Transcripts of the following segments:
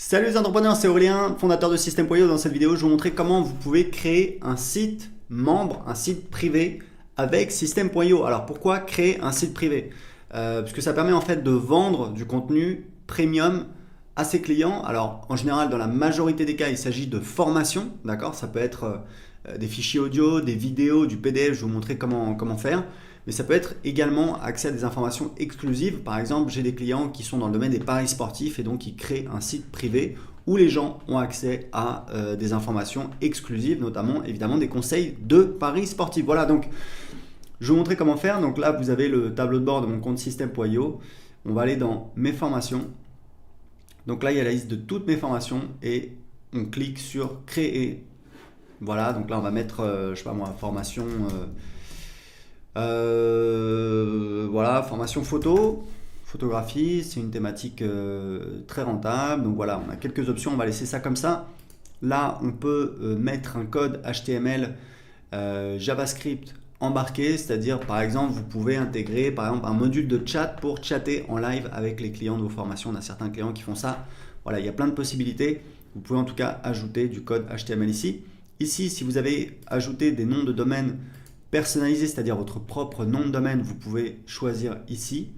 Salut les entrepreneurs, c'est Aurélien, fondateur de System.io. Dans cette vidéo, je vais vous montrer comment vous pouvez créer un site membre, un site privé avec System.io. Alors pourquoi créer un site privé? Parce que ça permet en fait de vendre du contenu premium à ses clients. Alors en général, dans la majorité des cas, il s'agit de formation, d'accord? Ça peut être des fichiers audio, des vidéos, du PDF, je vais vous montrer comment faire. Mais ça peut être également accès à des informations exclusives. Par exemple, j'ai des clients qui sont dans le domaine des paris sportifs et donc ils créent un site privé où les gens ont accès à des informations exclusives, notamment évidemment des conseils de paris sportifs. Voilà, donc je vais vous montrer comment faire. Donc là, vous avez le tableau de bord de mon compte System.io. On va aller dans mes formations. Donc là, il y a la liste de toutes mes formations et on clique sur créer. Voilà, donc là, on va mettre, je sais pas moi, formation... voilà, formation photo, photographie, c'est une thématique très rentable. Donc voilà, on a quelques options, on va laisser ça comme ça. Là, on peut mettre un code HTML JavaScript embarqué, c'est-à-dire par exemple, vous pouvez intégrer par exemple un module de chat pour chatter en live avec les clients de vos formations. On a certains clients qui font ça. Voilà, il y a plein de possibilités. Vous pouvez en tout cas ajouter du code HTML ici. Ici, si vous avez ajouté des noms de domaine personnalisé, c'est-à-dire votre propre nom de domaine, vous pouvez choisir ici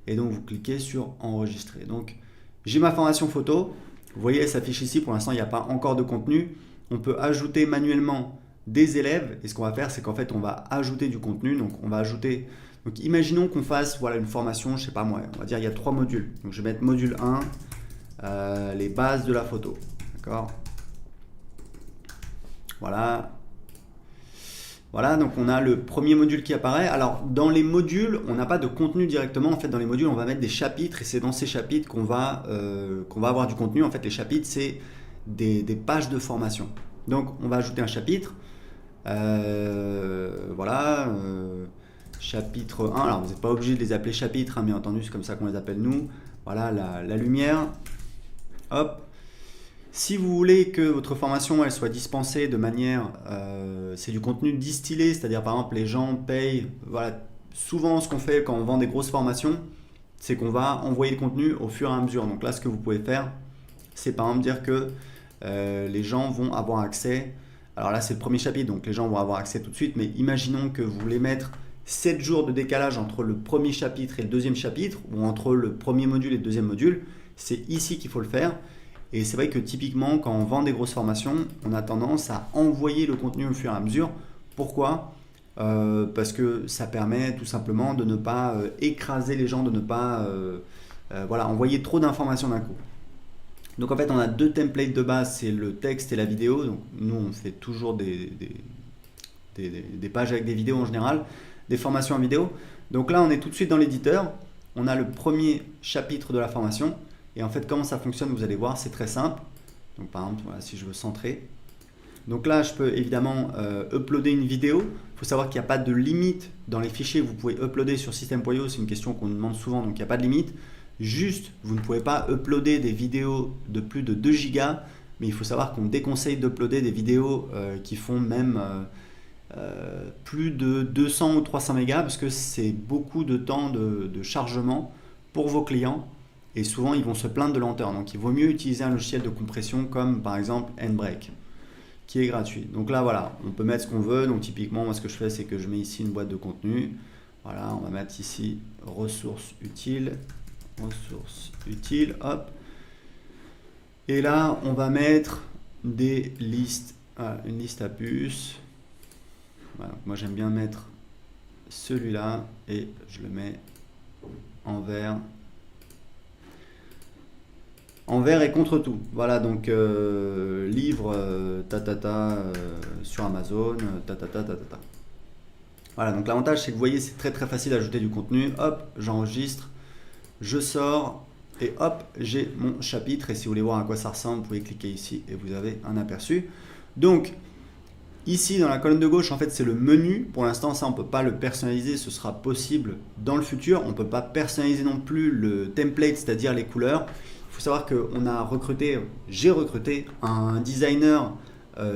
et donc vous cliquez sur enregistrer. Donc j'ai ma formation photo, vous voyez elle s'affiche ici, pour l'instant il n'y a pas encore de contenu. On peut ajouter manuellement des élèves et ce qu'on va faire c'est qu'en fait on va ajouter du contenu. Donc on va ajouter, donc imaginons qu'on fasse voilà, une formation, je sais pas moi, on va dire il y a 3 modules. Donc je vais mettre module 1, les bases de la photo, d'accord, voilà. Voilà, donc on a le premier module qui apparaît. Alors dans les modules, on n'a pas de contenu directement. En fait, dans les modules, on va mettre des chapitres et c'est dans ces chapitres qu'on va avoir du contenu. En fait, les chapitres, c'est des pages de formation. Donc on va ajouter un chapitre. Voilà, chapitre 1. Alors vous n'êtes pas obligé de les appeler chapitres, hein, bien entendu, c'est comme ça qu'on les appelle nous. Voilà, la lumière. Hop. Si vous voulez que votre formation elle soit dispensée de manière, c'est du contenu distillé, c'est-à-dire par exemple les gens payent, voilà, souvent ce qu'on fait quand on vend des grosses formations, c'est qu'on va envoyer le contenu au fur et à mesure. Donc là ce que vous pouvez faire, c'est par exemple dire que les gens vont avoir accès, alors là c'est le premier chapitre, donc les gens vont avoir accès tout de suite, mais imaginons que vous voulez mettre 7 jours de décalage entre le premier chapitre et le deuxième chapitre, ou entre le premier module et le deuxième module, c'est ici qu'il faut le faire. Et c'est vrai que typiquement, quand on vend des grosses formations, on a tendance à envoyer le contenu au fur et à mesure. Pourquoi? Parce que ça permet tout simplement de ne pas écraser les gens, de ne pas voilà, envoyer trop d'informations d'un coup. Donc en fait, on a 2 templates de base, c'est le texte et la vidéo. Donc nous, on fait toujours des pages avec des vidéos en général, des formations en vidéo. Donc là, on est tout de suite dans l'éditeur. On a le premier chapitre de la formation. Et en fait, comment ça fonctionne, vous allez voir, c'est très simple. Donc par exemple, voilà, si je veux centrer. Donc là, je peux évidemment uploader une vidéo. Il faut savoir qu'il n'y a pas de limite dans les fichiers que vous pouvez uploader sur System.io. C'est une question qu'on nous demande souvent, donc il n'y a pas de limite. Juste, vous ne pouvez pas uploader des vidéos de plus de 2 gigas. Mais il faut savoir qu'on déconseille d'uploader des vidéos qui font même plus de 200 ou 300 mégas parce que c'est beaucoup de temps de chargement pour vos clients. Et souvent, ils vont se plaindre de lenteur. Donc, il vaut mieux utiliser un logiciel de compression comme par exemple Handbrake, qui est gratuit. Donc là, voilà, on peut mettre ce qu'on veut. Donc, typiquement, moi, ce que je fais, c'est que je mets ici une boîte de contenu. Voilà, on va mettre ici ressources utiles. Ressources utiles, hop. Et là, on va mettre des listes. Une liste à puces. Voilà, moi, j'aime bien mettre celui-là et je le mets en vert. En vert et contre tout. Voilà, donc livre sur Amazon, Voilà, donc l'avantage c'est que vous voyez, c'est très facile d'ajouter du contenu. Hop, j'enregistre, je sors et hop, j'ai mon chapitre. Et si vous voulez voir à quoi ça ressemble, vous pouvez cliquer ici et vous avez un aperçu. Donc, ici dans la colonne de gauche, en fait, c'est le menu. Pour l'instant, ça, on ne peut pas le personnaliser. Ce sera possible dans le futur. On ne peut pas personnaliser non plus le template, c'est-à-dire les couleurs. Il faut savoir que j'ai recruté un designer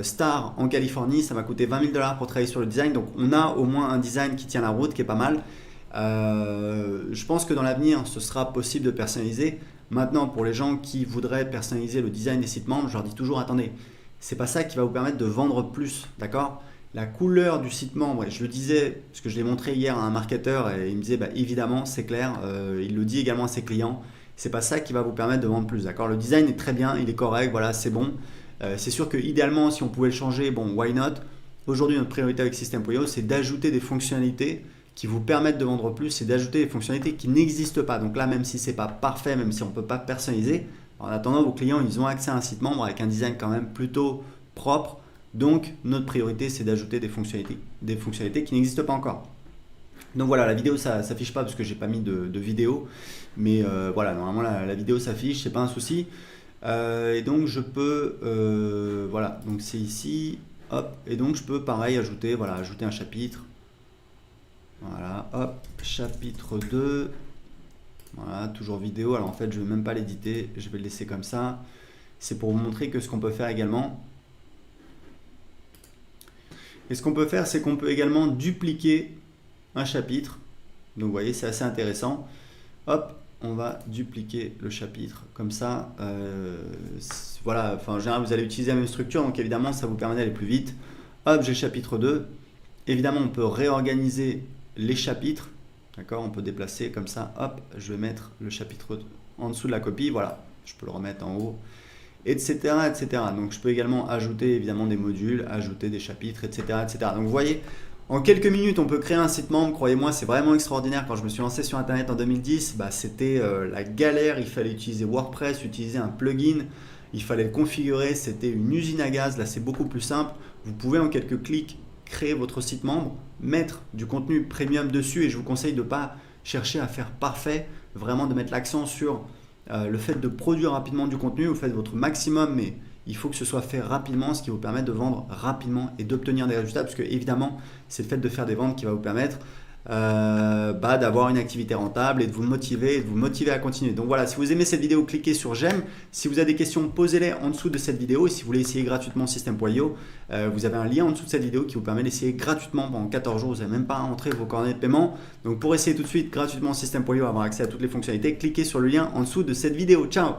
star en Californie. Ça m'a coûté 20 000 $ pour travailler sur le design. Donc, on a au moins un design qui tient la route, qui est pas mal. Je pense que dans l'avenir, ce sera possible de personnaliser. Maintenant, pour les gens qui voudraient personnaliser le design des sites membres, je leur dis toujours, attendez, c'est pas ça qui va vous permettre de vendre plus, d'accord? La couleur du site membre, et je le disais, parce que je l'ai montré hier à un marketeur et il me disait, bah, évidemment, c'est clair, il le dit également à ses clients, c'est pas ça qui va vous permettre de vendre plus, d'accord? Le design est très bien, il est correct, voilà, c'est bon. C'est sûr que idéalement, si on pouvait le changer, bon, why not? Aujourd'hui, notre priorité avec System.io, c'est d'ajouter des fonctionnalités qui vous permettent de vendre plus, c'est d'ajouter des fonctionnalités qui n'existent pas. Donc là, même si c'est pas parfait, même si on ne peut pas personnaliser, en attendant, vos clients, ils ont accès à un site membre avec un design quand même plutôt propre. Donc, notre priorité, c'est d'ajouter des fonctionnalités qui n'existent pas encore. Donc voilà, la vidéo, ça ne s'affiche pas parce que j'ai pas mis de vidéo. Mais voilà, normalement, la vidéo s'affiche, c'est pas un souci. Et donc, je peux, voilà, donc c'est ici, hop, et donc je peux pareil ajouter, voilà, ajouter un chapitre. Voilà, hop, chapitre 2. Voilà, toujours vidéo. Alors en fait, je ne vais même pas l'éditer, je vais le laisser comme ça. C'est pour vous montrer que ce qu'on peut faire également. Et ce qu'on peut faire, c'est qu'on peut également dupliquer un chapitre. Donc vous voyez, c'est assez intéressant. Hop, on va dupliquer le chapitre comme ça. Voilà, enfin en général, vous allez utiliser la même structure, donc évidemment, ça vous permet d'aller plus vite. Hop, j'ai le chapitre 2. Évidemment, on peut réorganiser les chapitres. D'accord, on peut déplacer comme ça. Hop, je vais mettre le chapitre en dessous de la copie. Voilà, je peux le remettre en haut, etc., etc. Donc, je peux également ajouter évidemment des modules, ajouter des chapitres, etc., etc. Donc, vous voyez, en quelques minutes, on peut créer un site membre. Croyez-moi, c'est vraiment extraordinaire. Quand je me suis lancé sur Internet en 2010, bah, c'était la galère. Il fallait utiliser WordPress, utiliser un plugin. Il fallait le configurer. C'était une usine à gaz. Là, c'est beaucoup plus simple. Vous pouvez en quelques clics créer votre site membre, mettre du contenu premium dessus et je vous conseille de ne pas chercher à faire parfait, vraiment de mettre l'accent sur le fait de produire rapidement du contenu. Vous faites votre maximum, mais il faut que ce soit fait rapidement, ce qui vous permet de vendre rapidement et d'obtenir des résultats, parce que évidemment, c'est le fait de faire des ventes qui va vous permettre d'avoir une activité rentable et de vous motiver à continuer. Donc voilà, si vous aimez cette vidéo, cliquez sur j'aime. Si vous avez des questions, posez-les en dessous de cette vidéo. Et si vous voulez essayer gratuitement System.io, vous avez un lien en dessous de cette vidéo qui vous permet d'essayer gratuitement pendant 14 jours. Vous n'avez même pas à entrer vos coordonnées de paiement. Donc pour essayer tout de suite gratuitement System.io, avoir accès à toutes les fonctionnalités, cliquez sur le lien en dessous de cette vidéo. Ciao!